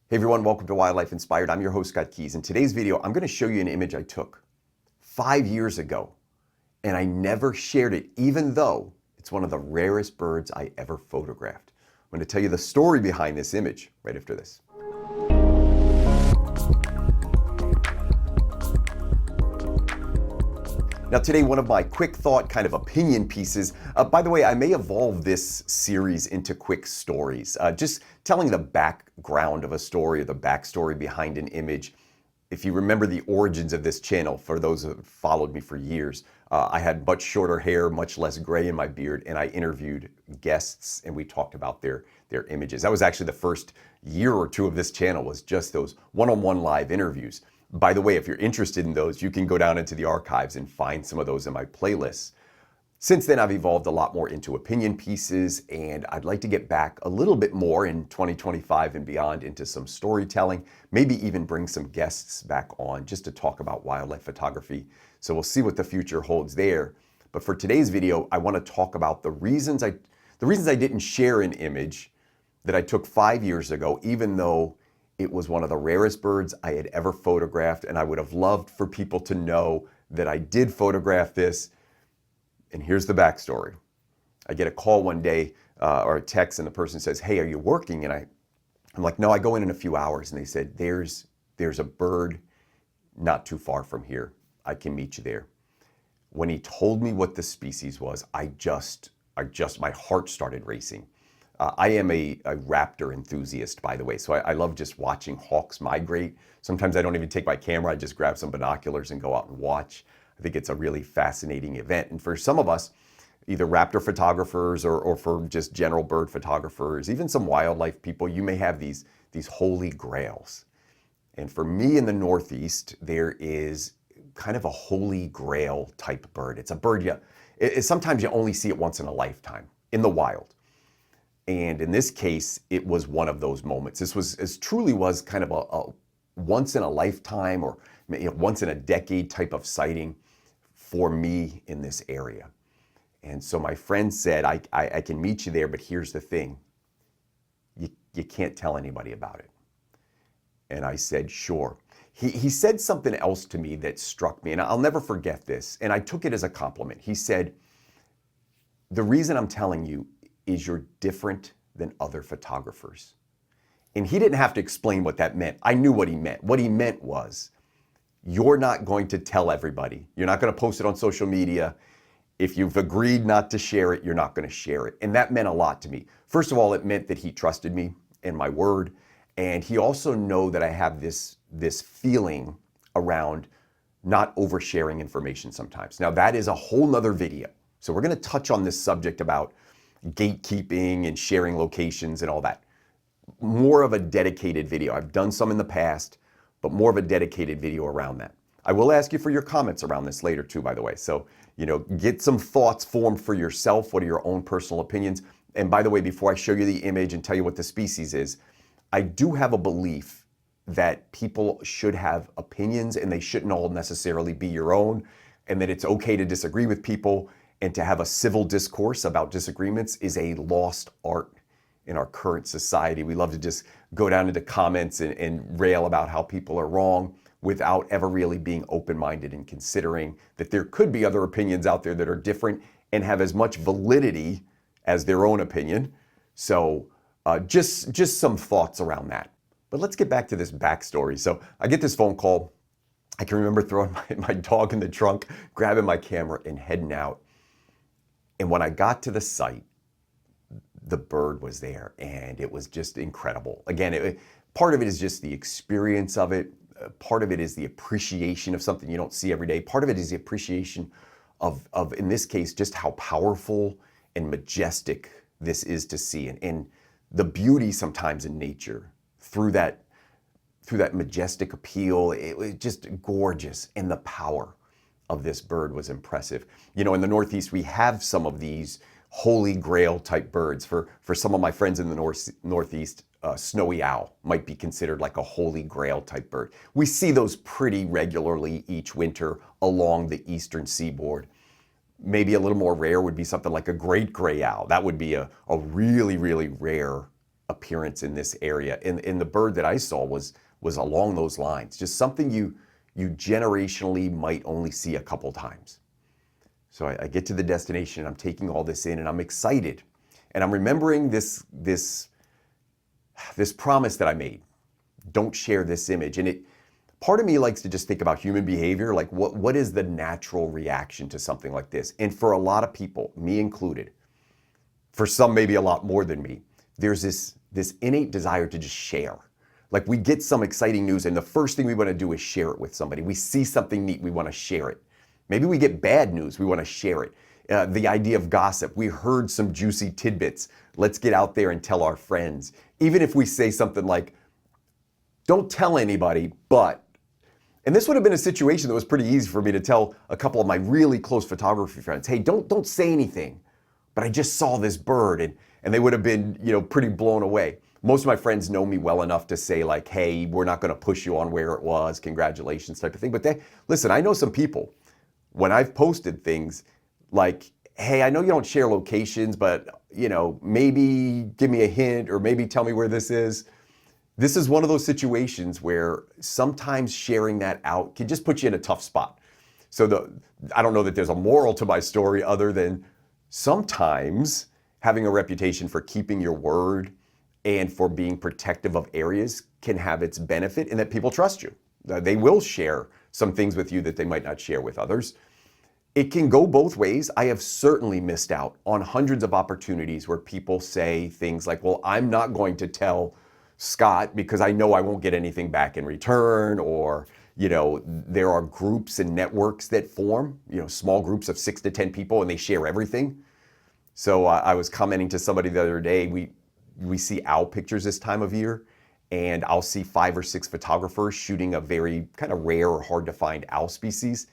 Hey everyone, welcome to Wildlife Inspired. I'm your host, Scott Keys. In today's video, I'm going to show you an image I took 5 years ago, and I never shared it, even though it's one of the rarest birds I ever photographed. I'm going to tell you the story behind this image right after this. Now today, one of my quick thought kind of opinion pieces. By the way, I may evolve this series into quick stories, just telling the background of a story or the backstory behind an image. If you remember the origins of this channel, for those who have followed me for years, I had much shorter hair, much less gray in my beard, and I interviewed guests and we talked about their images. That was actually the first year or two of this channel, was just those one-on-one live interviews. By the way, if you're interested in those, you can go down into the archives and find some of those in my playlists. Since then, I've evolved a lot more into opinion pieces, and I'd like to get back a little bit more in 2025 and beyond into some storytelling, maybe even bring some guests back on just to talk about wildlife photography. So we'll see what the future holds there. But for today's video, I want to talk about the reasons I didn't share an image that I took 5 years ago, even though it was one of the rarest birds I had ever photographed, and I would have loved for people to know that I did photograph this. And here's the backstory. I get a call one day or a text, and the person says, "Hey, are you working?" And I'm like, "No, I go in a few hours." And they said, there's a bird not too far from here. I can meet you there." When he told me what the species was, my heart started racing. I am a raptor enthusiast, by the way, so I love just watching hawks migrate. Sometimes I don't even take my camera, I just grab some binoculars and go out and watch. I think it's a really fascinating event. And for some of us, either raptor photographers or for just general bird photographers, even some wildlife people, you may have these holy grails. And for me in the Northeast, there is kind of a holy grail type bird. It's a bird, sometimes you only see it once in a lifetime in the wild. And in this case, it was one of those moments. This truly was kind of a once in a lifetime or once in a decade type of sighting for me in this area. And so my friend said, I can meet you there, but here's the thing. You can't tell anybody about it. And I said, sure. He said something else to me that struck me, and I'll never forget this. And I took it as a compliment. He said, "The reason I'm telling you is you're different than other photographers." And he didn't have to explain what that meant. I knew what he meant. What he meant was, you're not going to tell everybody. You're not going to post it on social media. If you've agreed not to share it, you're not going to share it. And that meant a lot to me. First of all, it meant that he trusted me and my word. And he also knew that I have this feeling around not oversharing information sometimes. Now that is a whole nother video. So we're going to touch on this subject about gatekeeping and sharing locations and all that. More of a dedicated video. I've done some in the past, but more of a dedicated video around that. I will ask you for your comments around this later too, by the way. So, get some thoughts formed for yourself. What are your own personal opinions? And by the way, before I show you the image and tell you what the species is, I do have a belief that people should have opinions and they shouldn't all necessarily be your own, and that it's okay to disagree with people. And to have a civil discourse about disagreements is a lost art in our current society. We love to just go down into comments and rail about how people are wrong without ever really being open-minded and considering that there could be other opinions out there that are different and have as much validity as their own opinion. So just some thoughts around that. But let's get back to this backstory. So I get this phone call. I can remember throwing my dog in the trunk, grabbing my camera and heading out. And when I got to the site, the bird was there, and it was just incredible. Again, part of it is just the experience of it. Part of it is the appreciation of something you don't see every day. Part of it is the appreciation of in this case, just how powerful and majestic this is to see, and the beauty sometimes in nature through that majestic appeal. It was just gorgeous, and the power of this bird was impressive. In the Northeast, we have some of these holy grail type birds. For some of my friends in the Northeast, snowy owl might be considered like a holy grail type bird. We see those pretty regularly each winter along the eastern seaboard. Maybe a little more rare would be something like a great gray owl. That would be a really, really rare appearance in this area. And the bird that I saw was along those lines, just something you generationally might only see a couple times. So I get to the destination and I'm taking all this in and I'm excited. And I'm remembering this promise that I made. Don't share this image. And part of me likes to just think about human behavior, like what is the natural reaction to something like this? And for a lot of people, me included, for some maybe a lot more than me, there's this innate desire to just share. Like we get some exciting news and the first thing we want to do is share it with somebody. We see something neat, we want to share it. Maybe we get bad news, we want to share it. The idea of gossip, we heard some juicy tidbits, let's get out there and tell our friends. Even if we say something like, don't tell anybody, but, and this would have been a situation that was pretty easy for me to tell a couple of my really close photography friends, hey, don't say anything, but I just saw this bird, and they would have been, pretty blown away. Most of my friends know me well enough to say like, hey, we're not going to push you on where it was, congratulations type of thing. But listen, I know some people, when I've posted things like, hey, I know you don't share locations, but maybe give me a hint or maybe tell me where this is. This is one of those situations where sometimes sharing that out can just put you in a tough spot. So I don't know that there's a moral to my story other than sometimes having a reputation for keeping your word and for being protective of areas can have its benefit in that people trust you. They will share some things with you that they might not share with others. It can go both ways. I have certainly missed out on hundreds of opportunities where people say things like, well, I'm not going to tell Scott because I know I won't get anything back in return, or there are groups and networks that form, small groups of 6 to 10 people, and they share everything. So I was commenting to somebody the other day, we see owl pictures this time of year, and I'll see 5 or 6 photographers shooting a very kind of rare or hard to find owl species.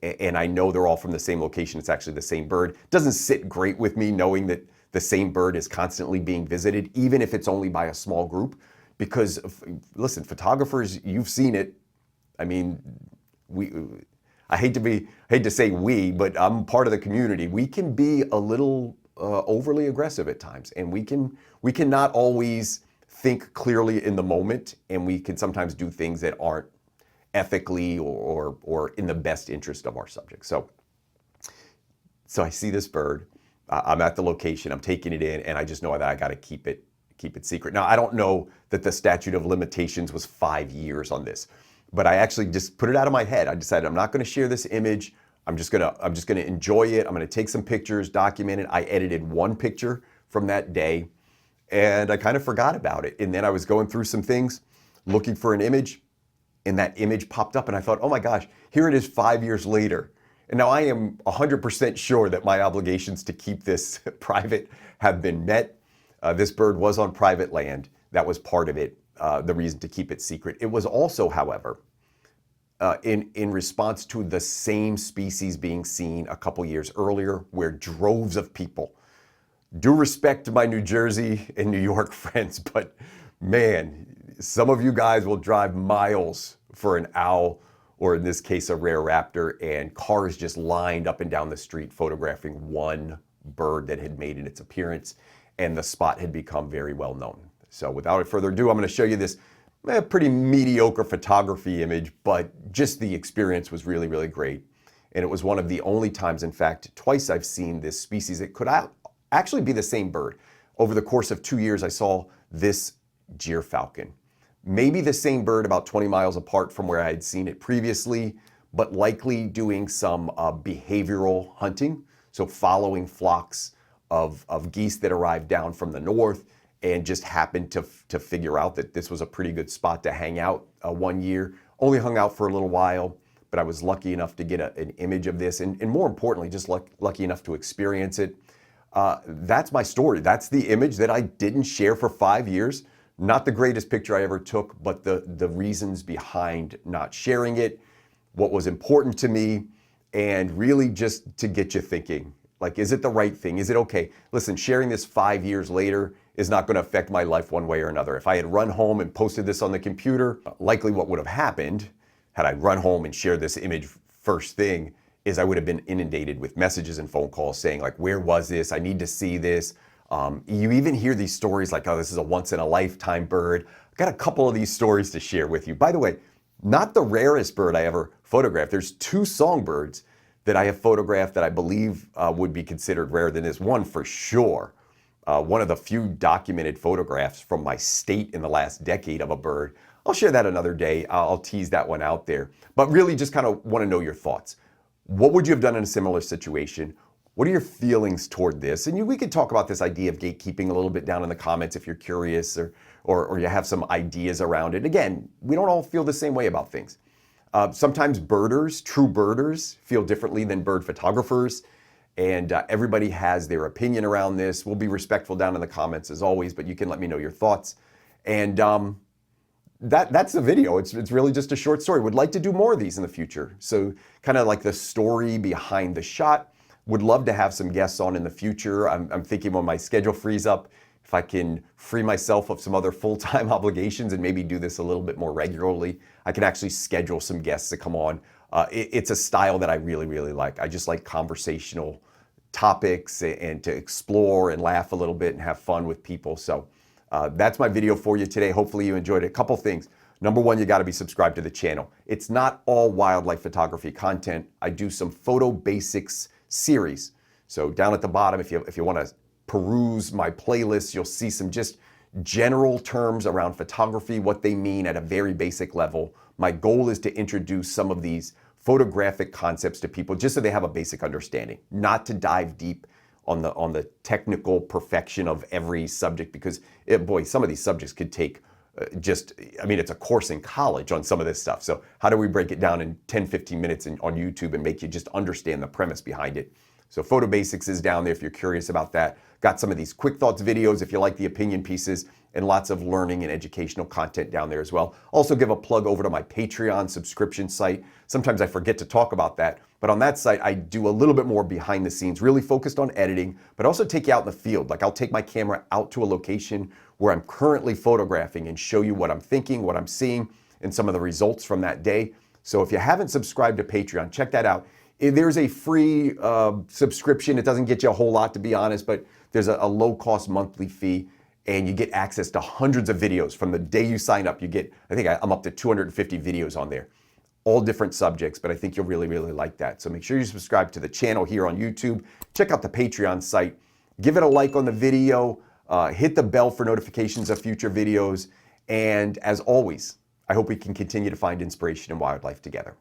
And I know they're all from the same location. It's actually the same bird. It doesn't sit great with me knowing that the same bird is constantly being visited, even if it's only by a small group. Because listen, photographers, you've seen it. I mean, I hate to say we, but I'm part of the community. We can be a little overly aggressive at times, and we cannot always think clearly in the moment, and we can sometimes do things that aren't ethically or in the best interest of our subject. So I see this bird. I'm at the location. I'm taking it in, and I just know that I got to keep it secret. Now, I don't know that the statute of limitations was 5 years on this, but I actually just put it out of my head. I decided I'm not going to share this image. I'm just gonna enjoy it. I'm gonna take some pictures, document it. I edited one picture from that day, and I kind of forgot about it. And then I was going through some things, looking for an image, and that image popped up, and I thought, oh my gosh, here it is 5 years later. And now I am 100% sure that my obligations to keep this private have been met. This bird was on private land. That was part of it, the reason to keep it secret. It was also, however, in response to the same species being seen a couple years earlier, where droves of people, due respect to my New Jersey and New York friends, but man, some of you guys will drive miles for an owl, or in this case, a rare raptor, and cars just lined up and down the street photographing one bird that had made its appearance, and the spot had become very well known. So without further ado, I'm going to show you this pretty mediocre photography image, but just the experience was really, really great. And it was one of the only times, in fact, twice I've seen this species. It could actually be the same bird. Over the course of 2 years, I saw this gyrfalcon. Maybe the same bird about 20 miles apart from where I had seen it previously, but likely doing some behavioral hunting. So following flocks of geese that arrived down from the north, and just happened to figure out that this was a pretty good spot to hang out one year. Only hung out for a little while, but I was lucky enough to get an image of this, and more importantly, just lucky enough to experience it. That's my story. That's the image that I didn't share for 5 years. Not the greatest picture I ever took, but the reasons behind not sharing it, what was important to me, and really just to get you thinking. Like, is it the right thing? Is it okay? Listen, sharing this 5 years later is not going to affect my life one way or another. If I had run home and posted this on the computer, likely what would have happened had I run home and shared this image first thing is I would have been inundated with messages and phone calls saying like, where was this? I need to see this. You even hear these stories like, oh, this is a once in a lifetime bird. I've got a couple of these stories to share with you. By the way, not the rarest bird I ever photographed. There's two songbirds that I have photographed that I believe would be considered rare than this. One for sure. One of the few documented photographs from my state in the last decade of a bird. I'll share that another day. I'll tease that one out there. But really just kind of want to know your thoughts. What would you have done in a similar situation? What are your feelings toward this? And we could talk about this idea of gatekeeping a little bit down in the comments if you're curious or you have some ideas around it. Again, we don't all feel the same way about things. Sometimes birders, true birders, feel differently than bird photographers. And everybody has their opinion around this. We'll be respectful down in the comments as always, but you can let me know your thoughts. And that's the video. It's really just a short story. Would like to do more of these in the future. So kind of like the story behind the shot. Would love to have some guests on in the future. I'm thinking when my schedule frees up, if I can free myself of some other full-time obligations and maybe do this a little bit more regularly, I can actually schedule some guests to come on. It's a style that I really, really like. I just like conversational topics and to explore and laugh a little bit and have fun with people. So that's my video for you today. Hopefully you enjoyed it. A couple things. Number one, you got to be subscribed to the channel. It's not all wildlife photography content. I do some photo basics series. So down at the bottom, if you want to peruse my playlist, you'll see some just general terms around photography, what they mean at a very basic level. My goal is to introduce some of these photographic concepts to people just so they have a basic understanding, not to dive deep on the technical perfection of every subject because boy, some of these subjects could take it's a course in college on some of this stuff. So how do we break it down in 10, 15 minutes on YouTube and make you just understand the premise behind it? So Photo Basics is down there if you're curious about that. Got some of these quick thoughts videos if you like the opinion pieces and lots of learning and educational content down there as well. Also give a plug over to my Patreon subscription site. Sometimes I forget to talk about that, but on that site I do a little bit more behind the scenes, really focused on editing, but also take you out in the field. Like I'll take my camera out to a location where I'm currently photographing and show you what I'm thinking, what I'm seeing, and some of the results from that day. So if you haven't subscribed to Patreon, check that out. There's a free subscription. It doesn't get you a whole lot, to be honest, but there's a low-cost monthly fee, and you get access to hundreds of videos. From the day you sign up, you get, I'm up to 250 videos on there, all different subjects, but I think you'll really, really like that. So make sure you subscribe to the channel here on YouTube. Check out the Patreon site. Give it a like on the video. Hit the bell for notifications of future videos. And as always, I hope we can continue to find inspiration in wildlife together.